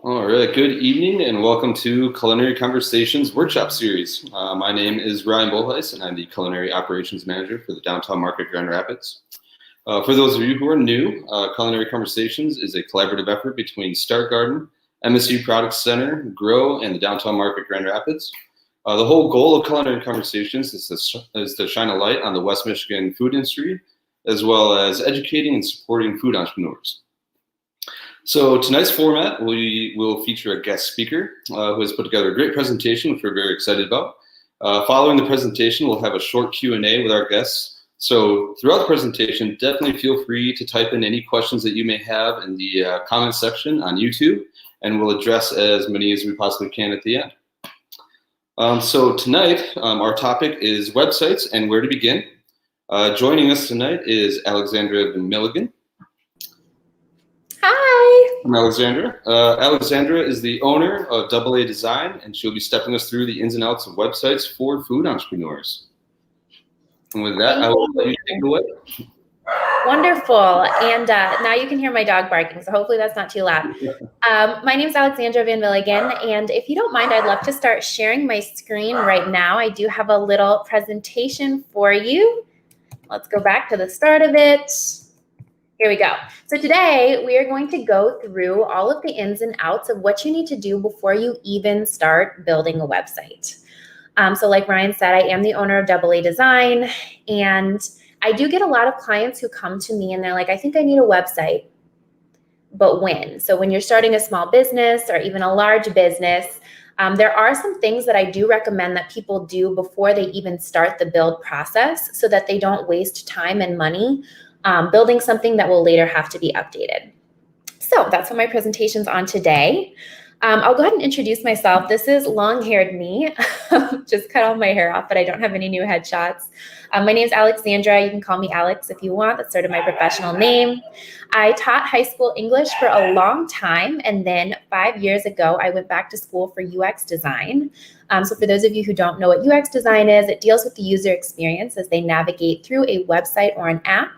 All right, good evening and welcome to Culinary Conversations Workshop Series. My name is Ryan Bolheis and I'm the Culinary Operations Manager for the Downtown Market Grand Rapids. For those of you who are new, Culinary Conversations is a collaborative effort between Start Garden, MSU Product Center, GROW, and the Downtown Market Grand Rapids. The whole goal of Culinary Conversations is to shine a light on the West Michigan food industry, as well as educating and supporting food entrepreneurs. So tonight's format, we will feature a guest speaker who has put together a great presentation, which we're very excited about. Following the presentation, we'll have a short Q&A with our guests. So throughout the presentation, definitely feel free to type in any questions that you may have in the comments section on YouTube, and we'll address as many as we possibly can at the end. So tonight, our topic is websites and where to begin. Joining us tonight is Alexandra van Milligen. Hi. I'm Alexandra. Alexandra is the owner of Double-A Design, and she'll be stepping us through the ins and outs of websites for food entrepreneurs. And with that, I will let you take it away. Wonderful. And now you can hear my dog barking, so hopefully that's not too loud. My name is Alexandra van Milligen, and if you don't mind, I'd love to start sharing my screen right now. I do have a little presentation for you. Let's go back to the start of it. Here we go. So today we are going to go through all of the ins and outs of what you need to do before you even start building a website. So like Ryan said, I am the owner of Double-A Design, and I do get a lot of clients who come to me and they're like, I think I need a website, but when? So when you're starting a small business or even a large business, there are some things that I do recommend that people do before they even start the build process so that they don't waste time and money building something that will later have to be updated. So that's what my presentation's on today. I'll go ahead and introduce myself. This is long-haired me. Just cut all my hair off, but I don't have any new headshots. My name is Alexandra. You can call me Alex if you want. That's sort of my professional name. I taught high school English for a long time, and then 5 years ago, I went back to school for UX design. So for those of you who don't know what UX design is, it deals with the user experience as they navigate through a website or an app.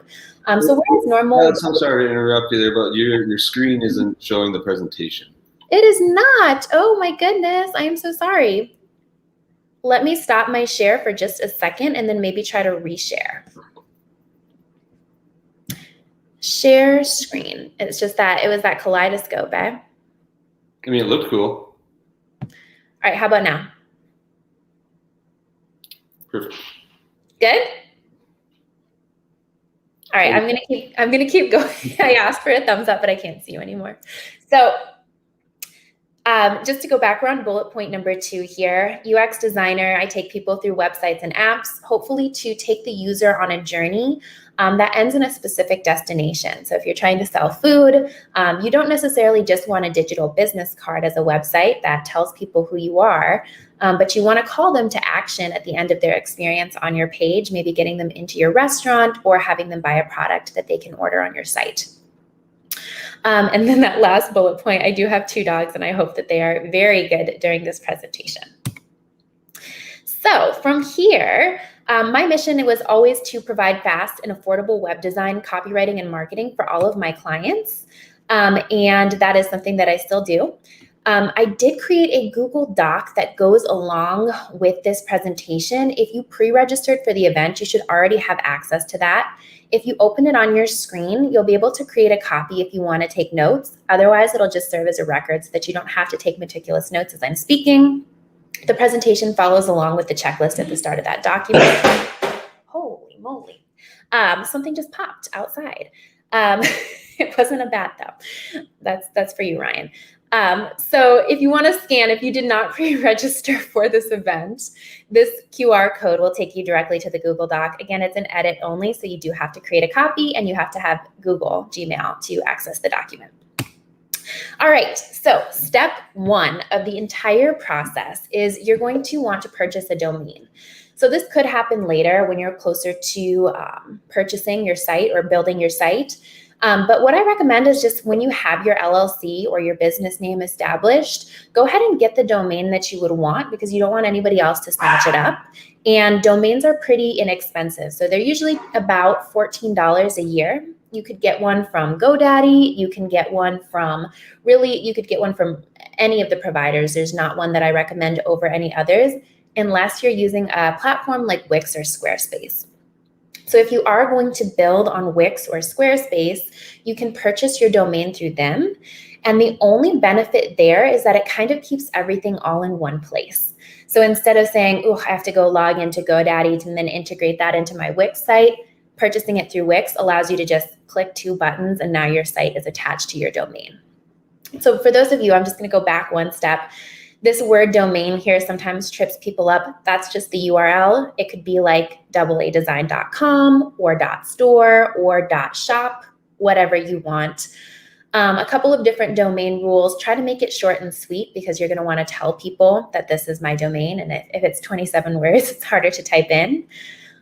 So whereas normal... Alex, I'm sorry to interrupt you there, but your screen isn't showing the presentation. It is not. Oh my goodness. I am so sorry. Let me stop my share for just a second and then maybe try to reshare. Share screen. It's just that it was that kaleidoscope, eh? I mean, it looked cool. All right, how about now? Perfect. Good? All right, I'm gonna keep going. I asked for a thumbs up, but I can't see you anymore. So just to go back around bullet point number 2 here, UX designer, I take people through websites and apps, hopefully to take the user on a journey that ends in a specific destination. So if you're trying to sell food, you don't necessarily just want a digital business card as a website that tells people who you are, but you want to call them to action at the end of their experience on your page, maybe getting them into your restaurant or having them buy a product that they can order on your site. And then that last bullet point, I do have 2 dogs and I hope that they are very good during this presentation. So from here, my mission was always to provide fast and affordable web design, copywriting, and marketing for all of my clients. And that is something that I still do. I did create a Google Doc that goes along with this presentation. If you pre-registered for the event, you should already have access to that. If you open it on your screen, you'll be able to create a copy if you want to take notes. Otherwise, it'll just serve as a record so that you don't have to take meticulous notes as I'm speaking. The presentation follows along with the checklist at the start of that document. Holy moly. Something just popped outside. It wasn't a bat though. That's for you, Ryan. So if you want to scan, if you did not pre-register for this event, this QR code will take you directly to the Google Doc. Again, it's an edit only, so you do have to create a copy and you have to have Google Gmail to access the document. All right, so step 1 of the entire process is you're going to want to purchase a domain. So this could happen later when you're closer to purchasing your site or building your site. But what I recommend is just when you have your LLC or your business name established, go ahead and get the domain that you would want because you don't want anybody else to snatch it up. And domains are pretty inexpensive. So they're usually about $14 a year. You could get one from GoDaddy. You can get one from any of the providers. There's not one that I recommend over any others unless you're using a platform like Wix or Squarespace. So if you are going to build on Wix or Squarespace, you can purchase your domain through them. And the only benefit there is that it kind of keeps everything all in one place. So instead of saying, oh, I have to go log into GoDaddy and then integrate that into my Wix site, purchasing it through Wix allows you to just click 2 buttons and now your site is attached to your domain. So for those of you, I'm just going to go back one step. This word domain here sometimes trips people up. That's just the URL. It could be like doubleadesign.com or .store or .shop, whatever you want. A couple of different domain rules. Try to make it short and sweet because you're going to want to tell people that this is my domain. And if it's 27 words, it's harder to type in.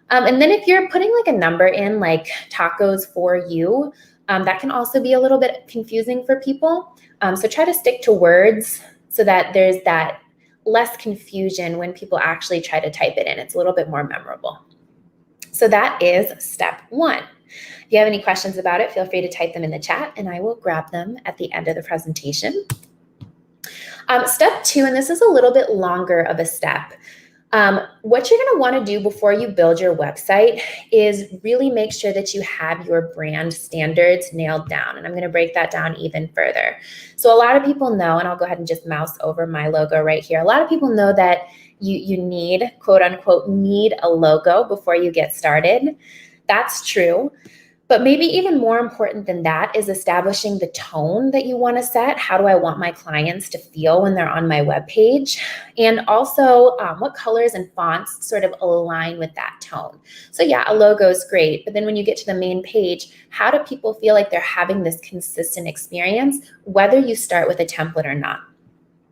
And then if you're putting like a number in like tacos for you, that can also be a little bit confusing for people. So try to stick to words so that there's that less confusion when people actually try to type it in. It's a little bit more memorable. So that is step 1. If you have any questions about it, feel free to type them in the chat and I will grab them at the end of the presentation. Step 2, and this is a little bit longer of a step. What you're going to want to do before you build your website is really make sure that you have your brand standards nailed down. And I'm going to break that down even further. So a lot of people know, and I'll go ahead and just mouse over my logo right here. A lot of people know that you need, quote unquote, need a logo before you get started. That's true. But maybe even more important than that is establishing the tone that you want to set. How do I want my clients to feel when they're on my webpage? And also what colors and fonts sort of align with that tone. So yeah, a logo is great. But then when you get to the main page, how do people feel like they're having this consistent experience, whether you start with a template or not?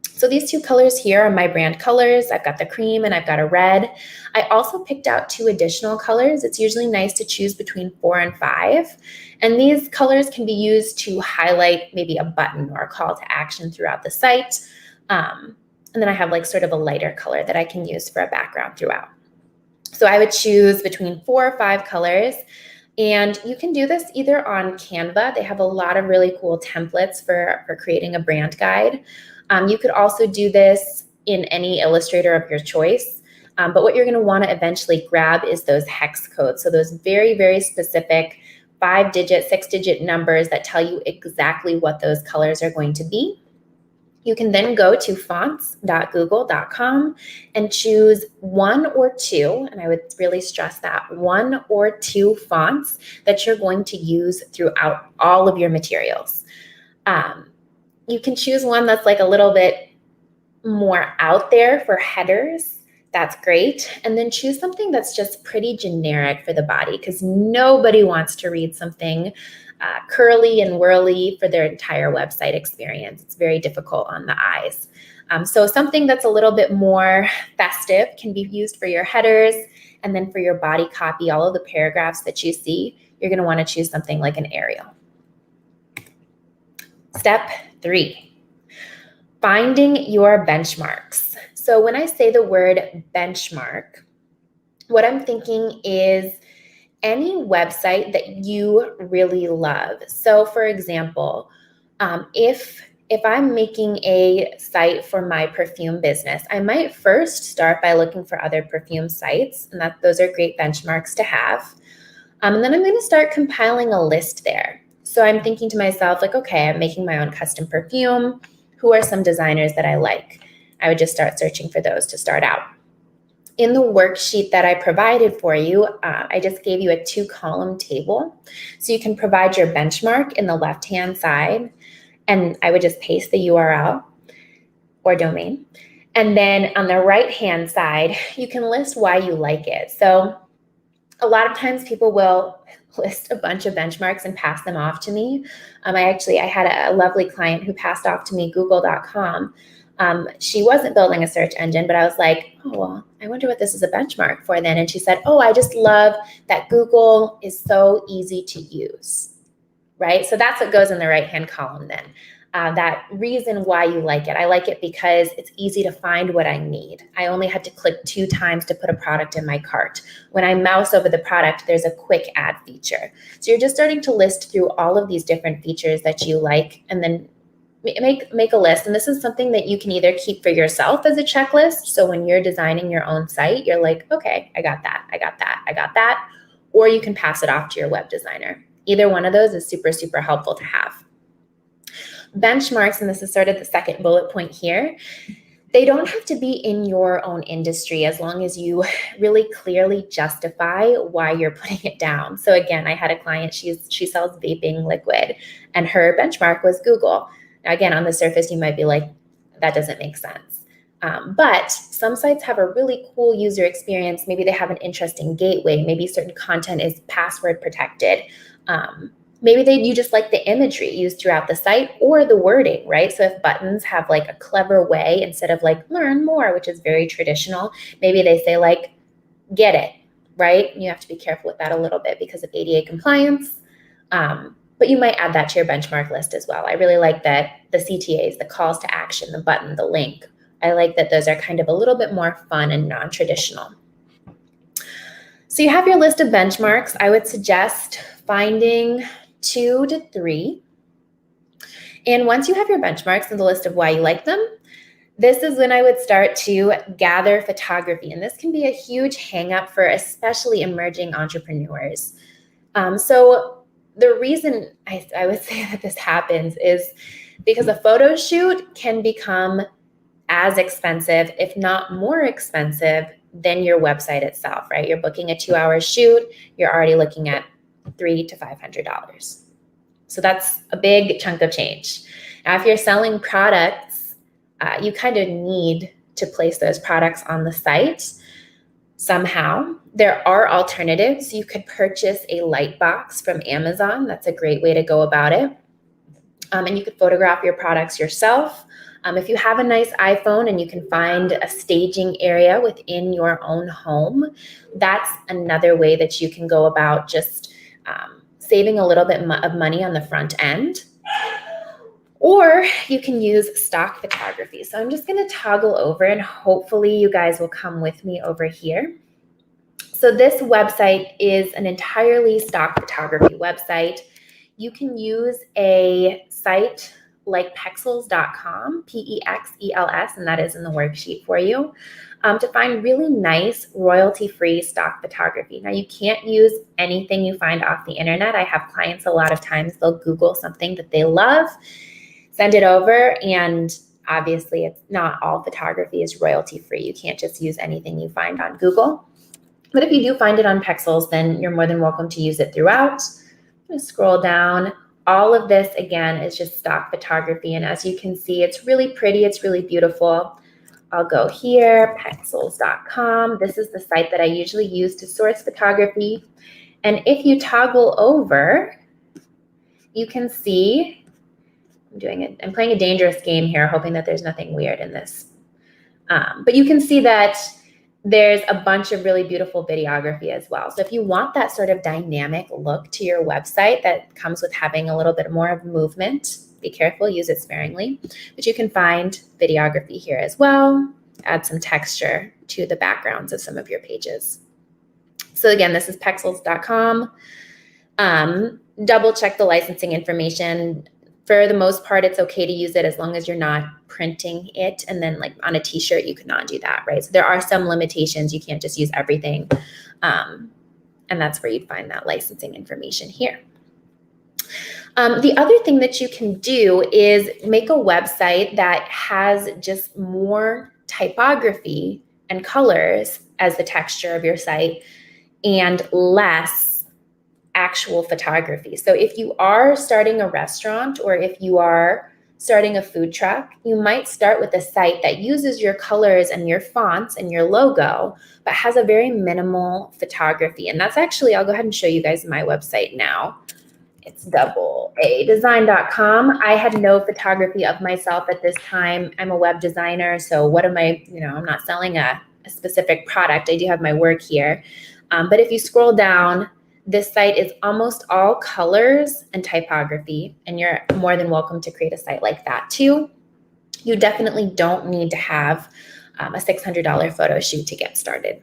So these 2 colors here are my brand colors. I've got the cream and I've got a red. I also picked out 2 additional colors. It's usually nice to choose between 4 and 5. And these colors can be used to highlight maybe a button or a call to action throughout the site. And then I have like sort of a lighter color that I can use for a background throughout. So I would choose between 4 or 5 colors. And you can do this either on Canva. They have a lot of really cool templates for creating a brand guide. You could also do this in any Illustrator of your choice. But what you're going to want to eventually grab is those hex codes. So those very, very specific 5-digit, 6-digit numbers that tell you exactly what those colors are going to be. You can then go to fonts.google.com and choose 1 or 2, and I would really stress that, 1 or 2 fonts that you're going to use throughout all of your materials. You can choose one that's like a little bit more out there for headers. That's great. And then choose something that's just pretty generic for the body because nobody wants to read something curly and whirly for their entire website experience. It's very difficult on the eyes. So something that's a little bit more festive can be used for your headers. And then for your body copy, all of the paragraphs that you see, you're going to want to choose something like an Arial. Step 3, finding your benchmarks. So when I say the word benchmark, what I'm thinking is any website that you really love. So for example, if I'm making a site for my perfume business, I might first start by looking for other perfume sites, and those are great benchmarks to have. And then I'm going to start compiling a list there. So I'm thinking to myself, like, okay, I'm making my own custom perfume. Who are some designers that I like? I would just start searching for those to start out. In the worksheet that I provided for you, I just gave you a 2-column table. So you can provide your benchmark in the left-hand side, and I would just paste the URL or domain. And then on the right-hand side, you can list why you like it. So a lot of times people will list a bunch of benchmarks and pass them off to me. I had a lovely client who passed off to me Google.com. She wasn't building a search engine, but I was like, oh, well, I wonder what this is a benchmark for then. And she said, oh, I just love that Google is so easy to use, right? So that's what goes in the right-hand column then. That reason why you like it. I like it because it's easy to find what I need. I only had to click 2 times to put a product in my cart. When I mouse over the product, there's a quick add feature. So you're just starting to list through all of these different features that you like, and then make a list. And this is something that you can either keep for yourself as a checklist. So when you're designing your own site, you're like, okay, I got that, I got that, I got that. Or you can pass it off to your web designer. Either one of those is super, super helpful to have. Benchmarks, and this is sort of the second bullet point here, they don't have to be in your own industry as long as you really clearly justify why you're putting it down. So again, I had a client, she sells vaping liquid, and her benchmark was Google. Now again, on the surface, you might be like, that doesn't make sense. But some sites have a really cool user experience. Maybe they have an interesting gateway. Maybe certain content is password protected. Maybe you just like the imagery used throughout the site or the wording, right? So if buttons have like a clever way, instead of like learn more, which is very traditional, maybe they say like, get it, right? You have to be careful with that a little bit because of ADA compliance. But you might add that to your benchmark list as well. I really like that the CTAs, the calls to action, the button, the link. I like that those are kind of a little bit more fun and non-traditional. So you have your list of benchmarks. I would suggest finding 2 to 3. And once you have your benchmarks and the list of why you like them, this is when I would start to gather photography. And this can be a huge hang up for especially emerging entrepreneurs. So the reason I would say that this happens is because a photo shoot can become as expensive, if not more expensive, than your website itself, right? You're booking a 2-hour shoot, you're already looking at $300 to $500. So that's a big chunk of change. Now, if you're selling products, you kind of need to place those products on the site somehow. There are alternatives. You could purchase a light box from Amazon. That's a great way to go about it. And you could photograph your products yourself. If you have a nice iPhone and you can find a staging area within your own home, that's another way that you can go about just saving a little bit of money on the front end. Or you can use stock photography. So I'm just going to toggle over and hopefully you guys will come with me over here. So this website is an entirely stock photography website. You can use a site like Pexels.com, P-E-X-E-L-S, and that is in the worksheet for you, to find really nice royalty-free stock photography. Now, you can't use anything you find off the internet. I have clients a lot of times, they'll Google something that they love, send it over, and obviously it's not all photography is royalty-free. You can't just use anything you find on Google. But if you do find it on Pexels, then you're more than welcome to use it throughout. I'm going to scroll down. All of this, again, is just stock photography. And as you can see, it's really pretty. It's really beautiful. I'll go here, Pexels.com. This is the site that I usually use to source photography. And if you toggle over, you can see, I'm playing a dangerous game here, hoping that there's nothing weird in this. But you can see that there's a bunch of really beautiful videography as well. So if you want that sort of dynamic look to your website that comes with having a little bit more of movement, be careful, use it sparingly. But you can find videography here as well, add some texture to the backgrounds of some of your pages. So again, this is Pexels.com. Double check the licensing information. For the most part, it's okay to use it as long as you're not printing it. And then like on a t-shirt, you cannot do that, right? So there are some limitations. You can't just use everything. And that's where you'd find that licensing information here. The other thing that you can do is make a website that has just more typography and colors as the texture of your site and less actual photography. So if you are starting a restaurant or if you are starting a food truck, you might start with a site that uses your colors and your fonts and your logo, but has a very minimal photography. And that's actually, I'll go ahead and show you guys my website now. It's Double-A Design.com. I had no photography of myself at this time. I'm a web designer, so what am I, I'm not selling a specific product. I do have my work here. But if you scroll down, this site is almost all colors and typography, and you're more than welcome to create a site like that too. You definitely don't need to have a $600 photo shoot to get started.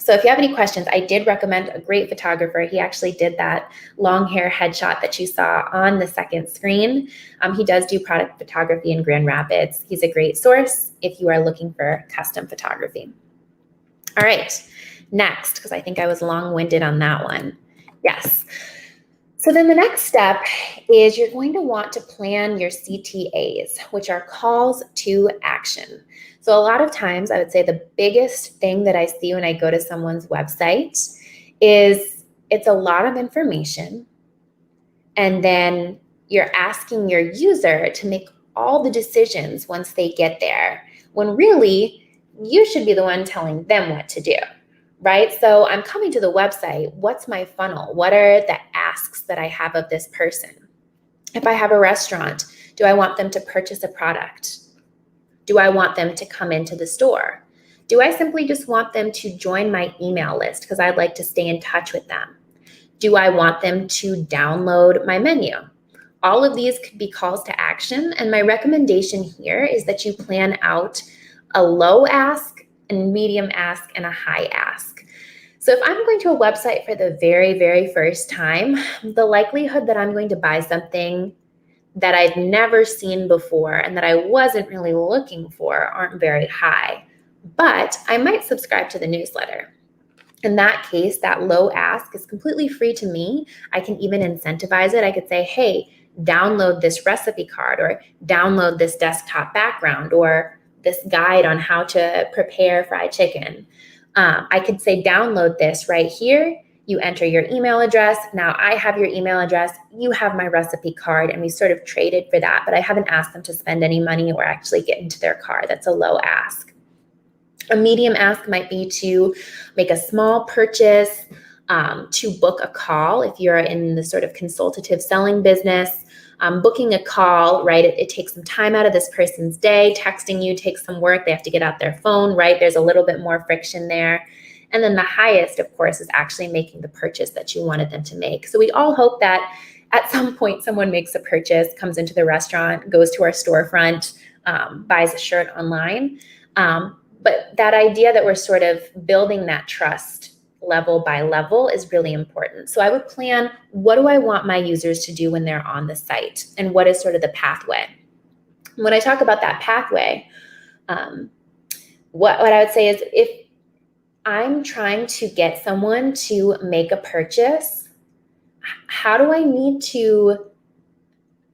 So if you have any questions, I did recommend a great photographer. He actually did that long hair headshot that you saw on the second screen. He does do product photography in Grand Rapids. He's a great source if you are looking for custom photography. All right, next, because I think I was long-winded on that one. Yes. So then the next step is you're going to want to plan your CTAs, which are calls to action. So a lot of times I would say the biggest thing that I see when I go to someone's website is it's a lot of information, and then you're asking your user to make all the decisions once they get there, when really you should be the one telling them what to do, right? So I'm coming to the website. What's my funnel? What are the asks that I have of this person? If I have a restaurant, do I want them to purchase a product? Do I want them to come into the store? Do I simply just want them to join my email list because I'd like to stay in touch with them? Do I want them to download my menu? All of these could be calls to action, and my recommendation here is that you plan out a low ask, a medium ask, and a high ask. So if I'm going to a website for the very, very first time, the likelihood that I'm going to buy something that I've never seen before and that I wasn't really looking for aren't very high. But I might subscribe to the newsletter. In that case, that low ask is completely free to me. I can even incentivize it. I could say, hey, download this recipe card, or download this desktop background, or this guide on how to prepare fried chicken. I could say, download this right here. You enter your email address. Now I have your email address. You have my recipe card, and we sort of traded for that, but I haven't asked them to spend any money or actually get into their car. That's a low ask. A medium ask might be to make a small purchase, to book a call. If you're in the sort of consultative selling business, booking a call, right? It takes some time out of this person's day. Texting you takes some work. They have to get out their phone, right? There's a little bit more friction there. And then the highest, of course, is actually making the purchase that you wanted them to make. So we all hope that at some point someone makes a purchase, comes into the restaurant, goes to our storefront, buys a shirt online. But that idea that we're sort of building that trust level by level is really important. So I would plan, what do I want my users to do when they're on the site? And what is sort of the pathway? When I talk about that pathway, what I would say is, if I'm trying to get someone to make a purchase, how do I need to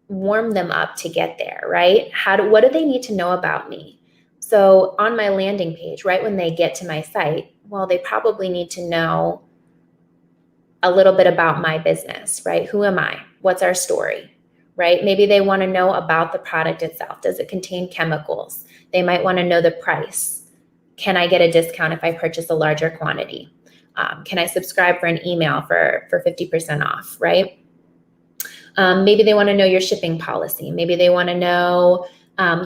warm them up to get there, right? What do they need to know about me? So on my landing page, right when they get to my site, well, they probably need to know a little bit about my business, right? Who am I? What's our story, right? Maybe they want to know about the product itself. Does it contain chemicals? They might want to know the price. Can I get a discount if I purchase a larger quantity? Can I subscribe for an email for 50% off, right? Maybe they want to know your shipping policy. Maybe they want to know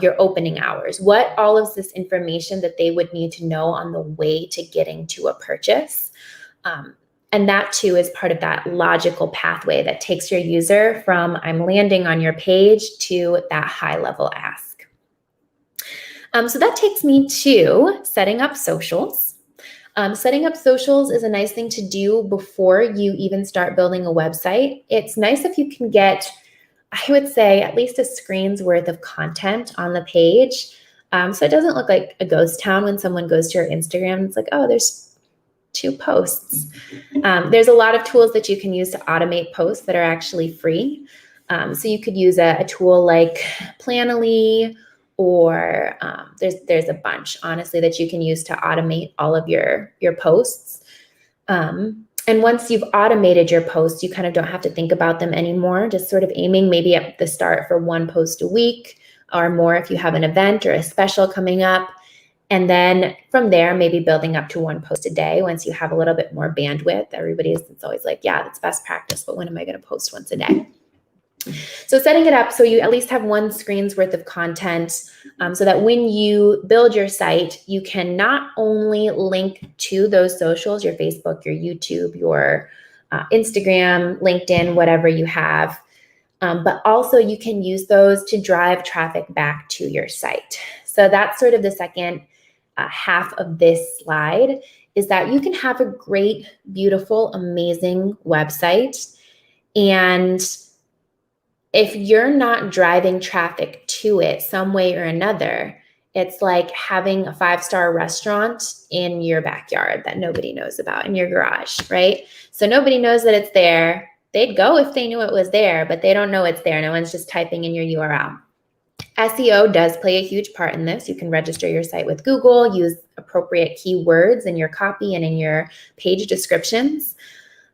your opening hours. What all of this information that they would need to know on the way to getting to a purchase. And that too is part of that logical pathway that takes your user from I'm landing on your page to that high level ask. So that takes me to setting up socials. Setting up socials is a nice thing to do before you even start building a website. It's nice if you can get, I would say, at least a screen's worth of content on the page. So it doesn't look like a ghost town when someone goes to your Instagram. It's like, oh, there's 2 posts. There's a lot of tools that you can use to automate posts that are actually free. So you could use a tool like Planoly, or there's a bunch, honestly, that you can use to automate all of your posts. And once you've automated your posts, you kind of don't have to think about them anymore. Just sort of aiming maybe at the start for 1 post a week or more if you have an event or a special coming up. And then from there, maybe building up to 1 post a day once you have a little bit more bandwidth. It's always like, yeah, that's best practice, but when am I going to post once a day? So setting it up so you at least have 1 screen's worth of content, so that when you build your site, you can not only link to those socials, your Facebook, your YouTube, your Instagram, LinkedIn, whatever you have, but also you can use those to drive traffic back to your site. So that's sort of the second half of this slide, is that you can have a great, beautiful, amazing website, and if you're not driving traffic to it some way or another, it's like having a 5-star restaurant in your backyard that nobody knows about, in your garage, right? So nobody knows that it's there. They'd go if they knew it was there, but they don't know it's there. No one's just typing in your URL. SEO does play a huge part in this. You can register your site with Google, use appropriate keywords in your copy and in your page descriptions.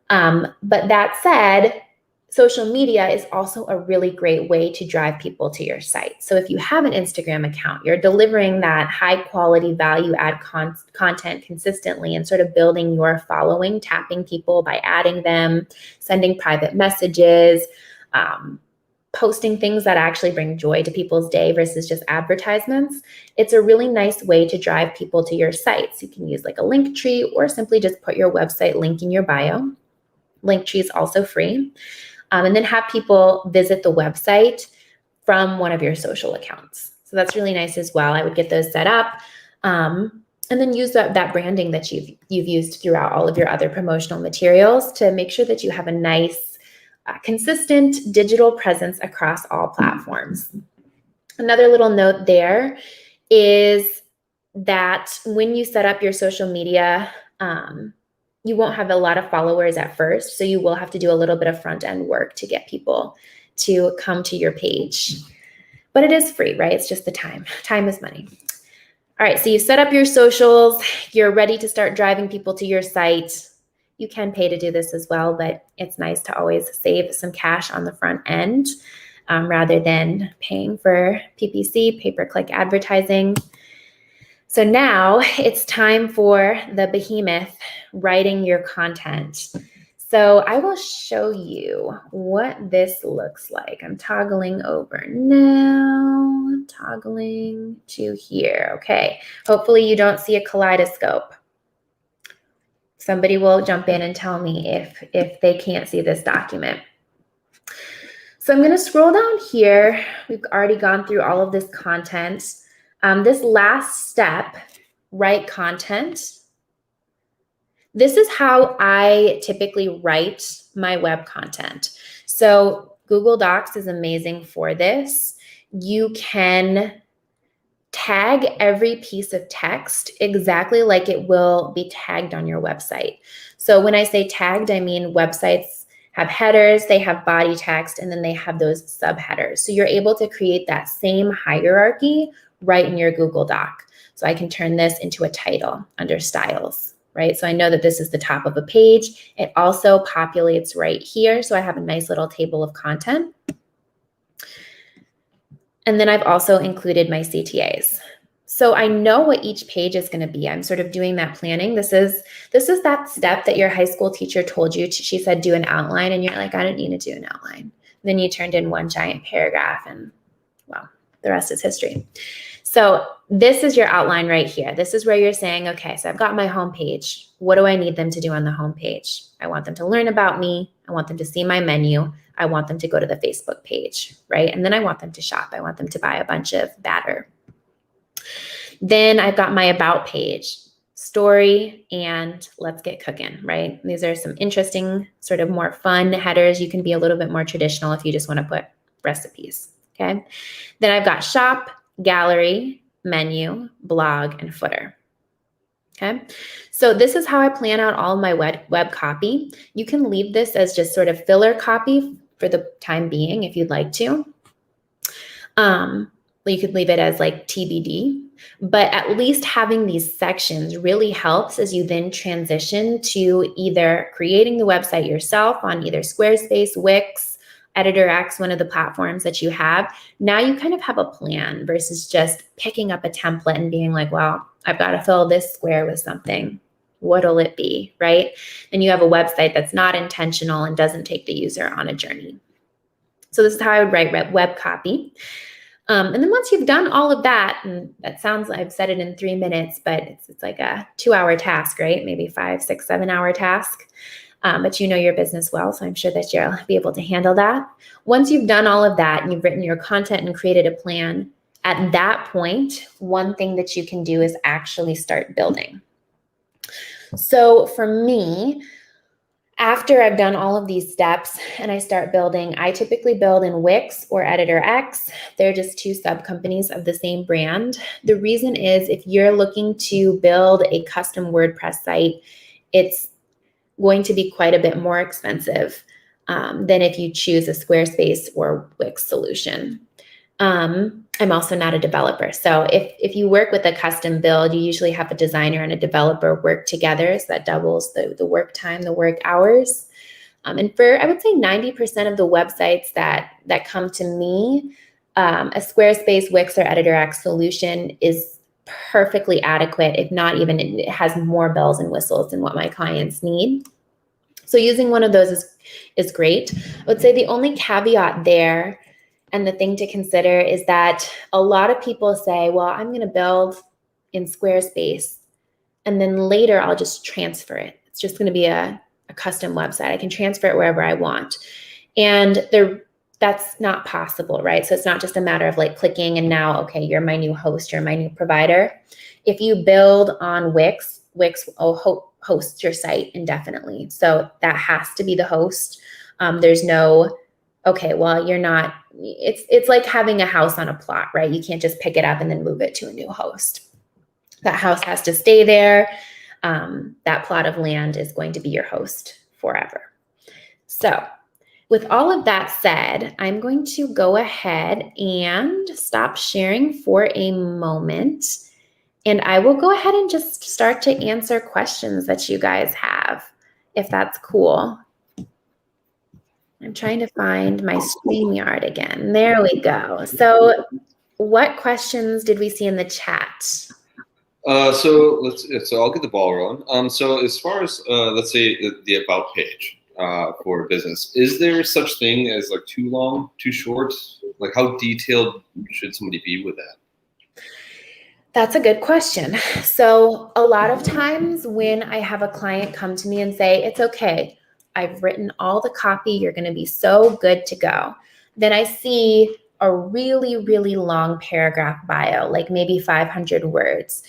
But that said, social media is also a really great way to drive people to your site. So if you have an Instagram account, you're delivering that high quality value add content consistently and sort of building your following, tapping people by adding them, sending private messages, posting things that actually bring joy to people's day versus just advertisements. It's a really nice way to drive people to your sites. You can use like a link tree or simply just put your website link in your bio. Linktree is also free. And then have people visit the website from one of your social accounts. So that's really nice as well. I would get those set up, and then use that branding that you've used throughout all of your other promotional materials to make sure that you have a nice, consistent digital presence across all platforms. Another little note there is that when you set up your social media, you won't have a lot of followers at first, so you will have to do a little bit of front-end work to get people to come to your page. But it is free, right? It's just the time. Time is money. All right, so you set up your socials. You're ready to start driving people to your site. You can pay to do this as well, but it's nice to always save some cash on the front end rather than paying for PPC, pay-per-click advertising. So now it's time for the behemoth, writing your content. So I will show you what this looks like. I'm toggling over now, toggling to here. Okay, hopefully you don't see a kaleidoscope. Somebody will jump in and tell me if they can't see this document. So I'm going to scroll down here. We've already gone through all of this content. This last step, write content. This is how I typically write my web content. So Google Docs is amazing for this. You can tag every piece of text exactly like it will be tagged on your website. So when I say tagged, I mean websites have headers, they have body text, and then they have those subheaders. So you're able to create that same hierarchy right in your Google Doc. So I can turn this into a title under styles, right? So I know that this is the top of a page. It also populates right here. So I have a nice little table of content. And then I've also included my CTAs. So I know what each page is going to be. I'm sort of doing that planning. This is that step that your high school teacher told you. She said, do an outline. And you're like, I don't need to do an outline. And then you turned in one giant paragraph and well, the rest is history. So this is your outline right here. This is where you're saying, okay, so I've got my homepage. What do I need them to do on the homepage? I want them to learn about me. I want them to see my menu. I want them to go to the Facebook page, right? And then I want them to shop. I want them to buy a bunch of batter. Then I've got my about page, story, and let's get cooking, right? These are some interesting, sort of more fun headers. You can be a little bit more traditional if you just want to put recipes, okay? Then I've got shop, gallery, menu, blog, and footer. Okay, so this is how I plan out all my web copy. You can leave this as just sort of filler copy for the time being if you'd like to. You could leave it as like TBD, but at least having these sections really helps as you then transition to either creating the website yourself on either Squarespace, Wix, EditorX, one of the platforms that you have. Now you kind of have a plan versus just picking up a template and being like, well, I've got to fill this square with something. What'll it be, right? And you have a website that's not intentional and doesn't take the user on a journey. So this is how I would write web copy. And then once you've done all of that, and that sounds like I've said it in 3 minutes, but it's like a 2-hour task, right? Maybe 5, 6, 7-hour task. But you know your business well, so I'm sure that you'll be able to handle that. Once you've done all of that and you've written your content and created a plan, at that point, one thing that you can do is actually start building. So for me, after I've done all of these steps and I start building, I typically build in Wix or Editor X. They're just two sub-companies of the same brand. The reason is if you're looking to build a custom WordPress site, it's going to be quite a bit more expensive than if you choose a Squarespace or Wix solution. I'm also not a developer. So if you work with a custom build, you usually have a designer and a developer work together. So that doubles the work time, the work hours. And for, I would say 90% of the websites that come to me, a Squarespace, Wix, or Editor X solution is perfectly adequate. If not even, it has more bells and whistles than what my clients need. So using one of those is great. I would say the only caveat there and the thing to consider is that a lot of people say, well, I'm going to build in Squarespace and then later I'll just transfer it. It's just going to be a custom website. I can transfer it wherever I want. And that's not possible, right? So it's not just a matter of like clicking and now, okay, you're my new host, you're my new provider. If you build on Wix will host your site indefinitely. So that has to be the host. There's no, okay, well, you're not, it's like having a house on a plot, right? You can't just pick it up and then move it to a new host. That house has to stay there. That plot of land is going to be your host forever. So with all of that said, I'm going to go ahead and stop sharing for a moment. And I will go ahead and just start to answer questions that you guys have, if that's cool. I'm trying to find my StreamYard again. There we go. So what questions did we see in the chat? So I'll get the ball rolling. So as far as let's say the about page for a business, is there such thing as like too long, too short? Like how detailed should somebody be with that? That's a good question. So a lot of times when I have a client come to me and say, it's okay, I've written all the copy, you're going to be so good to go. Then I see a really, really long paragraph bio, like maybe 500 words.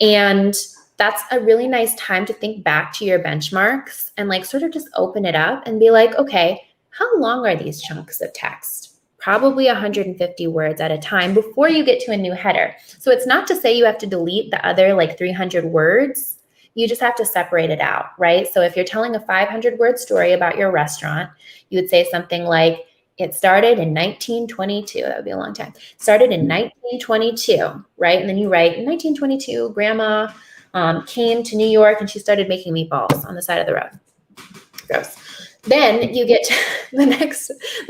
And that's a really nice time to think back to your benchmarks and like sort of just open it up and be like, okay, how long are these chunks of text? Probably 150 words at a time before you get to a new header. So it's not to say you have to delete the other like 300 words. You just have to separate it out, right? So if you're telling a 500-word story about your restaurant, you would say something like, it started in 1922. That would be a long time. Started in 1922, right? And then you write, in 1922, grandma came to New York and she started making meatballs on the side of the road. Gross. Then you get to the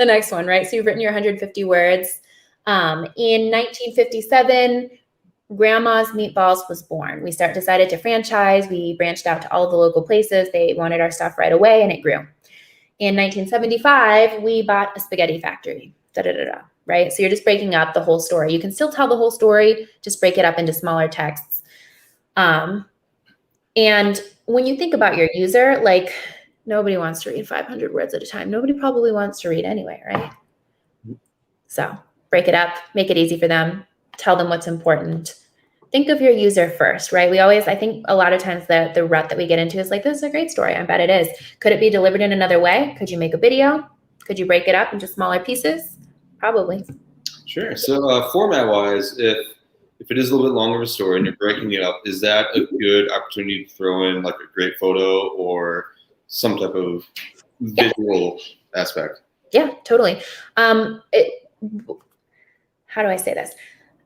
next one, right? So you've written your 150 words. In 1957, Grandma's Meatballs was born. We decided to franchise. We branched out to all of the local places. They wanted our stuff right away, and it grew. In 1975, we bought a spaghetti factory. Right? So you're just breaking up the whole story. You can still tell the whole story, just break it up into smaller texts. And when you think about your user, like, nobody wants to read 500 words at a time. Nobody probably wants to read anyway, right? So break it up, make it easy for them, tell them what's important. Think of your user first, right? I think a lot of times the rut that we get into is like, this is a great story. I bet it is. Could it be delivered in another way? Could you make a video? Could you break it up into smaller pieces? Probably. Sure. So format-wise, if it is a little bit longer of a story and you're breaking it up, is that a good opportunity to throw in like a great photo or some type of visual aspect? Yeah, totally. How do I say this?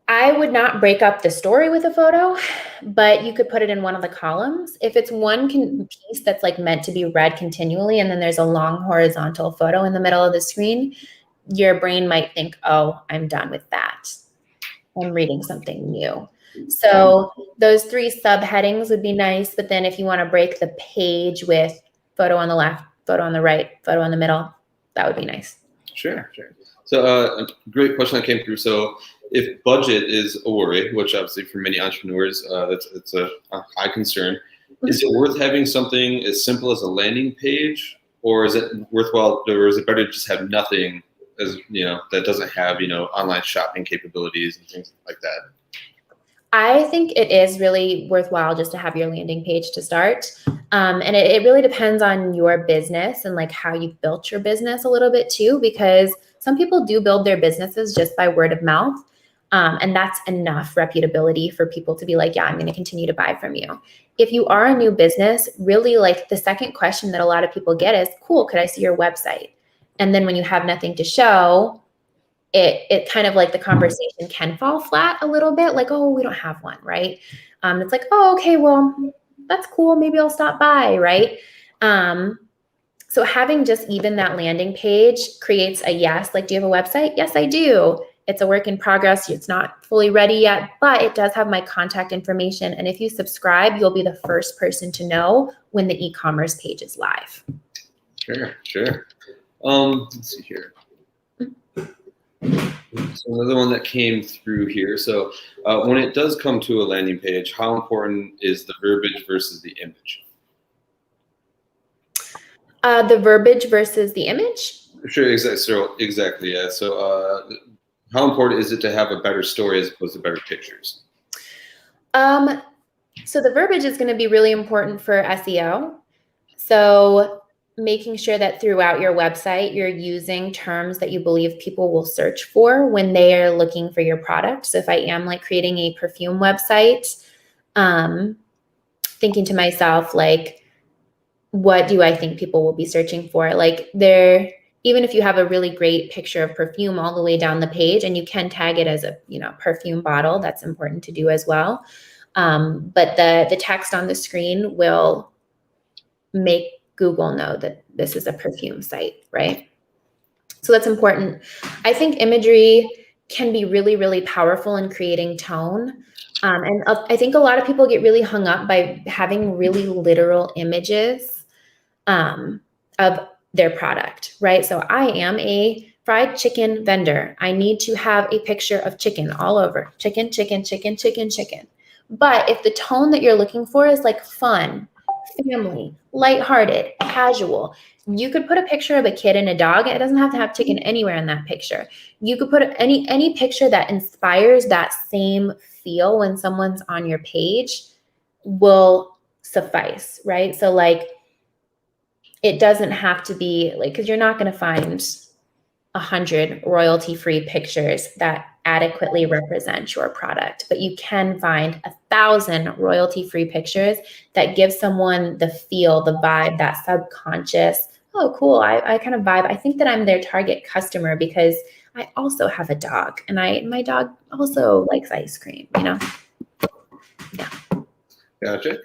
I would not break up the story with a photo, but you could put it in one of the columns. If it's one piece that's like meant to be read continually and then there's a long horizontal photo in the middle of the screen, your brain might think, oh, I'm done with that. I'm reading something new. So those 3 subheadings would be nice, but then if you want to break the page with photo on the left, photo on the right, photo on the middle, that would be nice. Sure. So a great question that came through. So if budget is a worry, which obviously for many entrepreneurs, it's a high concern, is it worth having something as simple as a landing page, or is it worthwhile, or is it better to just have nothing as, that doesn't have, online shopping capabilities and things like that? I think it is really worthwhile just to have your landing page to start. And it really depends on your business and like how you've built your business a little bit too, because some people do build their businesses just by word of mouth. And that's enough reputability for people to be like, yeah, I'm going to continue to buy from you. If you are a new business, really like the second question that a lot of people get is, cool, could I see your website? And then when you have nothing to show, it kind of like the conversation can fall flat a little bit, like, oh, we don't have one, right? It's like, oh, okay, well, that's cool. Maybe I'll stop by, right? So having just even that landing page creates a yes. Like, do you have a website? Yes, I do. It's a work in progress. It's not fully ready yet, but it does have my contact information. And if you subscribe, you'll be the first person to know when the e-commerce page is live. Sure. Let's see here. So another one that came through here. So when it does come to a landing page, how important is the verbiage versus the image? The verbiage versus the image? Sure, exactly, yeah. So how important is it to have a better story as opposed to better pictures? So the verbiage is going to be really important for SEO. So making sure that throughout your website, you're using terms that you believe people will search for when they are looking for your product. So if I am like creating a perfume website, thinking to myself, like, what do I think people will be searching for? Like even if you have a really great picture of perfume all the way down the page, and you can tag it as a, perfume bottle, that's important to do as well. But the text on the screen will make Google know that this is a perfume site, right? So that's important. I think imagery can be really, really powerful in creating tone. And I think a lot of people get really hung up by having really literal images of their product, right? So I am a fried chicken vendor. I need to have a picture of chicken all over. Chicken, chicken, chicken, chicken, chicken. But if the tone that you're looking for is like fun, family, lighthearted, casual, you could put a picture of a kid and a dog. It doesn't have to have chicken anywhere in that picture. You could put any picture that inspires that same feel when someone's on your page will suffice, right? So like, it doesn't have to be like, because you're not going to find 100 royalty-free pictures that adequately represent your product, but you can find 1,000 royalty-free pictures that give someone the feel, the vibe, that subconscious, oh, cool, I kind of vibe. I think that I'm their target customer because I also have a dog, and my dog also likes ice cream, Yeah. Gotcha.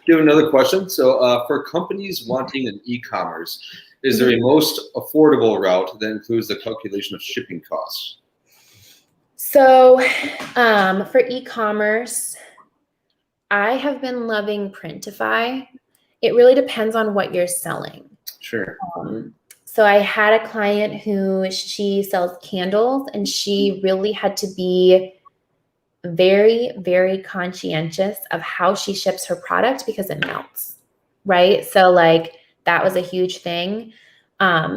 Give another question. So for companies wanting an e-commerce, is there a most affordable route that includes the calculation of shipping costs? So for e-commerce, I have been loving Printify. It really depends on what you're selling. Sure. So I had a client who she sells candles, and she really had to be very, very conscientious of how she ships her product because it melts, right? So like that was a huge thing.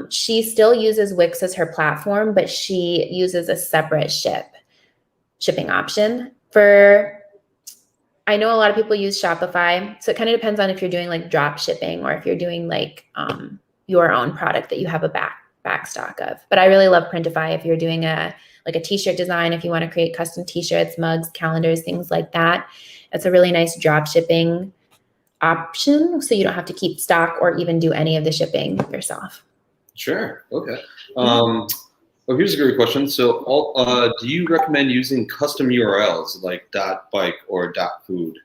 She still uses Wix as her platform, but she uses a separate shipping option. I know a lot of people use Shopify, so it kind of depends on if you're doing like drop shipping or if you're doing like your own product that you have a back stock of. But I really love Printify if you're doing a t-shirt design, if you want to create custom t-shirts, mugs, calendars, things like that. It's a really nice drop shipping option, so you don't have to keep stock or even do any of the shipping yourself. Sure. Okay. Well, here's a great question. So do you recommend using custom URLs like .bike or .food?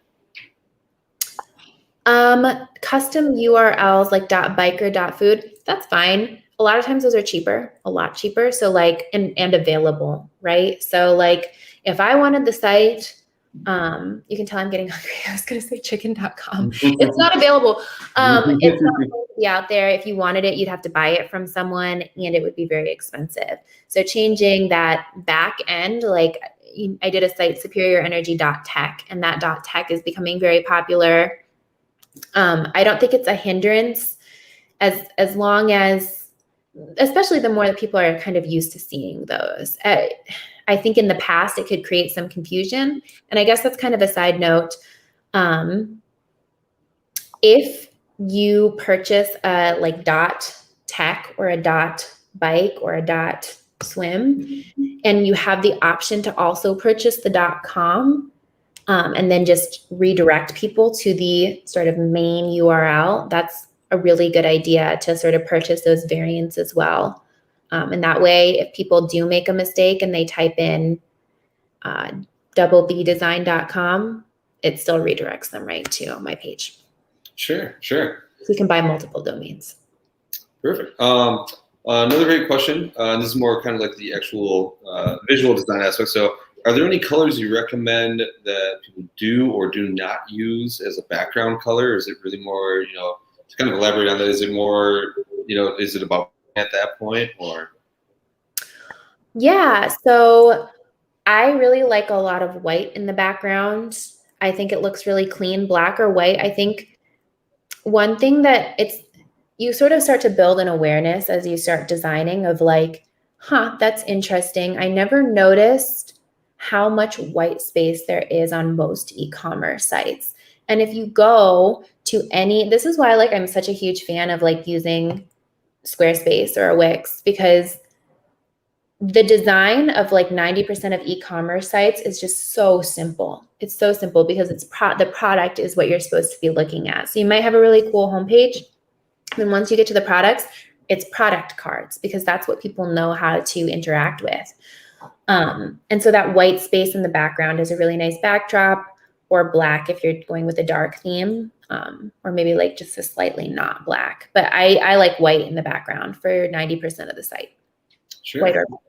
Custom URLs like .bike or .food, that's fine. A lot of times those are cheaper, a lot cheaper. So like, and available, right? So like if I wanted the site, you can tell I'm getting hungry. I was going to say chicken.com. It's not available. It's not going to be out there. If you wanted it, you'd have to buy it from someone, and it would be very expensive. So changing that back end, like I did a site, superiorenergy.tech, and that .tech is becoming very popular. I don't think it's a hindrance as long as, especially the more that people are kind of used to seeing those. I think in the past it could create some confusion. And I guess that's kind of a side note. If you purchase a like .tech or a .bike or a .swim, and you have the option to also purchase the .com, and then just redirect people to the sort of main URL, that's a really good idea to sort of purchase those variants as well. And that way, if people do make a mistake and they type in doubleadesign.com, it still redirects them right to my page. Sure. So you can buy multiple domains. Perfect. Another great question. This is more kind of like the actual visual design aspect. So are there any colors you recommend that people do or do not use as a background color? Or is it really more, to kind of elaborate on that, is it more, is it about at that point or? Yeah, so I really like a lot of white in the background. I think it looks really clean, black or white. I think one thing that you sort of start to build an awareness as you start designing of like, that's interesting. I never noticed how much white space there is on most e-commerce sites. And if you go to this is why like I'm such a huge fan of like using Squarespace or a Wix, because the design of like 90% of e-commerce sites is just so simple. It's so simple because the product is what you're supposed to be looking at. So you might have a really cool homepage. And once you get to the products, it's product cards because that's what people know how to interact with. And so that white space in the background is a really nice backdrop, or black if you're going with a dark theme, or maybe like just a slightly not black. But I like white in the background for 90% of the site. Sure. White or black.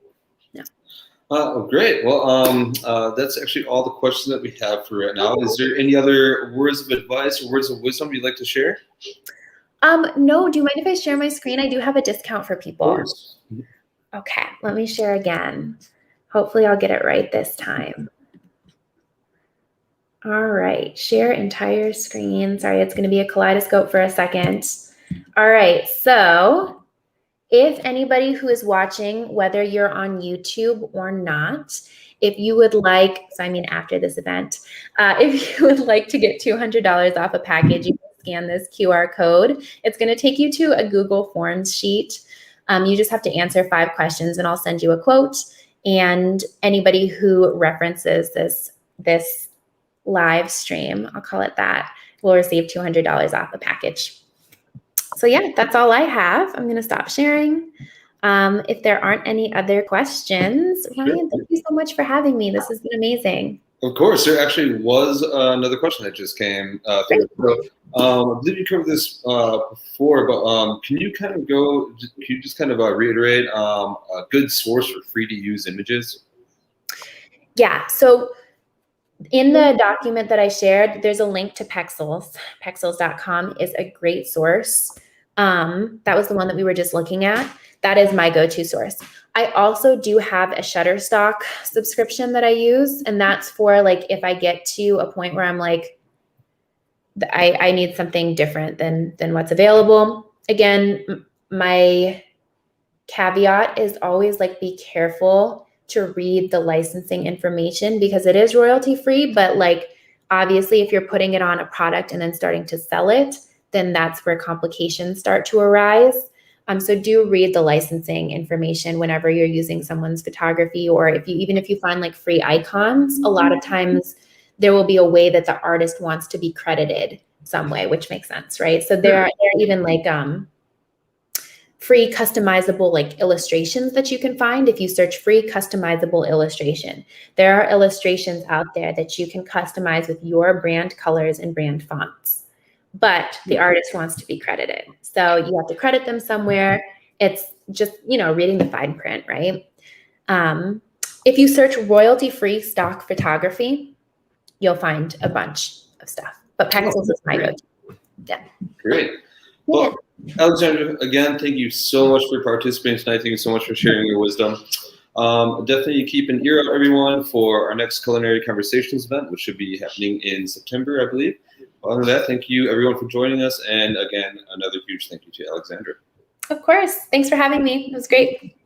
Great. Well, that's actually all the questions that we have for right now. Is there any other words of advice or words of wisdom you'd like to share? No. Do you mind if I share my screen? I do have a discount for people. Of course. Okay. Let me share again. Hopefully I'll get it right this time. All right. Share entire screen. Sorry, it's going to be a kaleidoscope for a second. All right. So if anybody who is watching, whether you're on YouTube or not, if you would like, after this event, if you would like to get $200 off a package, you can scan this QR code. It's going to take you to a Google Forms sheet. You just have to answer 5 questions and I'll send you a quote. And anybody who references this live stream, I'll call it that, will receive $200 off a package. So yeah, that's all I have. I'm going to stop sharing. If there aren't any other questions, Ryan, thank you so much for having me. This has been amazing. Of course, there actually was another question that just came through. So, I believe you covered this before, but can you just kind of reiterate a good source for free to use images? Yeah. So in the document that I shared, there's a link to Pexels. Pexels.com is a great source. That was the one that we were just looking at. That is my go-to source. I also do have a Shutterstock subscription that I use, and that's for like if I get to a point where I'm like, I need something different than what's available. Again, my caveat is always like be careful to read the licensing information because it is royalty free, but like obviously if you're putting it on a product and then starting to sell it, then that's where complications start to arise. So do read the licensing information whenever you're using someone's photography, or even if you find like free icons, a lot of times there will be a way that the artist wants to be credited some way, which makes sense, right? So there are even like free customizable like illustrations that you can find if you search free customizable illustration. There are illustrations out there that you can customize with your brand colors and brand fonts, but the artist wants to be credited. So you have to credit them somewhere. It's just, reading the fine print, right? If you search royalty-free stock photography, you'll find a bunch of stuff, but Pexels is my go-to. Yeah. Great. Well, Alexandra, again, thank you so much for participating tonight. Thank you so much for sharing your wisdom. Definitely keep an ear out, everyone, for our next Culinary Conversations event, which should be happening in September, I believe. Other than that, thank you, everyone, for joining us. And again, another huge thank you to Alexandra. Of course. Thanks for having me. It was great.